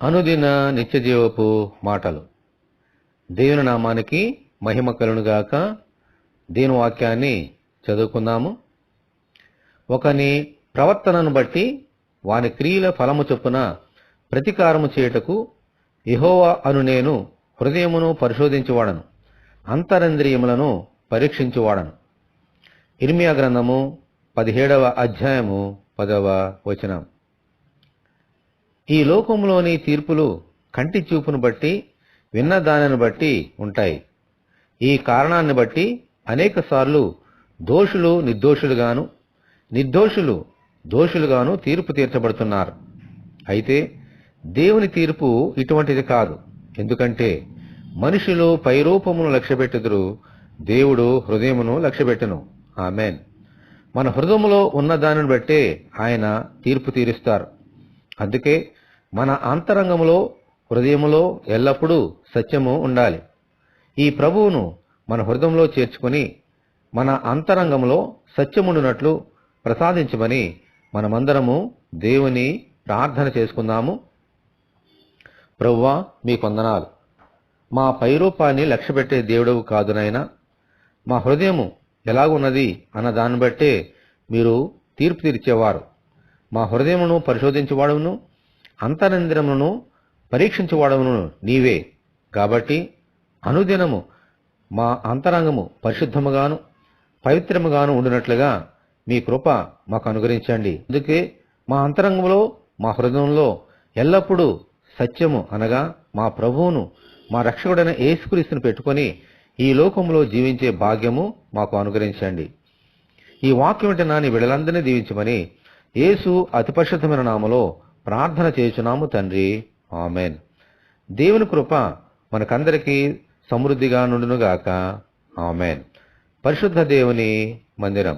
అనుదిన నిత్యజీవపు మాటలు. దేవుని నామానికి మహిమ కలుగునుగాక. దేవుని వాక్యాన్ని చదువుకుందాము. ఒకని ప్రవర్తనను బట్టి వాని క్రియల ఫలము చొప్పున ప్రతీకారము చేయుటకు యెహోవా అను నేను హృదయమును పరిశోధించువాడను, అంతరింద్రియములను పరీక్షించువాడను. ఇర్మియా గ్రంథము 17వ అధ్యాయము 10వ వచనం. ఈ లోకములోని తీర్పులు కంటి చూపును బట్టి, విన్న దానిని బట్టి ఉంటాయి. ఈ కారణాన్ని బట్టి అనేకసార్లు దోషులు నిర్దోషులుగాను, నిర్దోషులు దోషులుగాను తీర్పు తీర్చబడుతున్నారు. అయితే దేవుని తీర్పు ఇటువంటిది కాదు. ఎందుకంటే మనుషులు పైరూపమును లక్ష్యపెట్టుదురు, దేవుడు హృదయమును లక్ష్యపెట్టును. ఆమేన్. మన హృదయములో ఉన్న దానిని బట్టే ఆయన తీర్పు తీరుస్తారు. అందుకే మన అంతరంగములో, హృదయములో ఎల్లప్పుడూ సత్యము ఉండాలి. ఈ ప్రభువును మన హృదయంలో చేర్చుకుని మన అంతరంగంలో సత్యముండునట్లు ప్రసాదించమని మనమందరము దేవుని ప్రార్థన చేసుకుందాము. ప్రభువా, మీకు వందనాలు. మా పైరూపాన్ని లక్ష్యపెట్టే దేవుడవు కాదు నాయనా. మా హృదయము ఎలాగున్నది అన్న దాన్ని బట్టే మీరు తీర్పు తీర్చేవారు. మా హృదయమును పరిశోధించువాడవును, అంతరింద్రియములను పరీక్షించువాడవును నీవే. కాబట్టి అనుదినము మా అంతరంగము పరిశుద్ధముగాను పవిత్రముగాను ఉండినట్లుగా మీ కృప మాకు అనుగ్రహించండి. అందుకే మా అంతరంగంలో, మా హృదయంలో ఎల్లప్పుడూ సత్యము అనగా మా ప్రభువును, మా రక్షకుడైన యేసుక్రీస్తును పెట్టుకొని ఈ లోకంలో జీవించే భాగ్యము మాకు అనుగ్రహించండి. ఈ వాక్యం వింటున్న నీ బిడ్డలందరినీ దీవించమని యేసు అతి పరిశుద్ధమైన నామములో ప్రార్థన చేయుచున్నాము తండ్రి. ఆమేన్. దేవుని కృప మనకందరికీ సమృద్ధిగా నుండునుగాక. ఆమేన్. పరిశుద్ధ దేవుని మందిరం.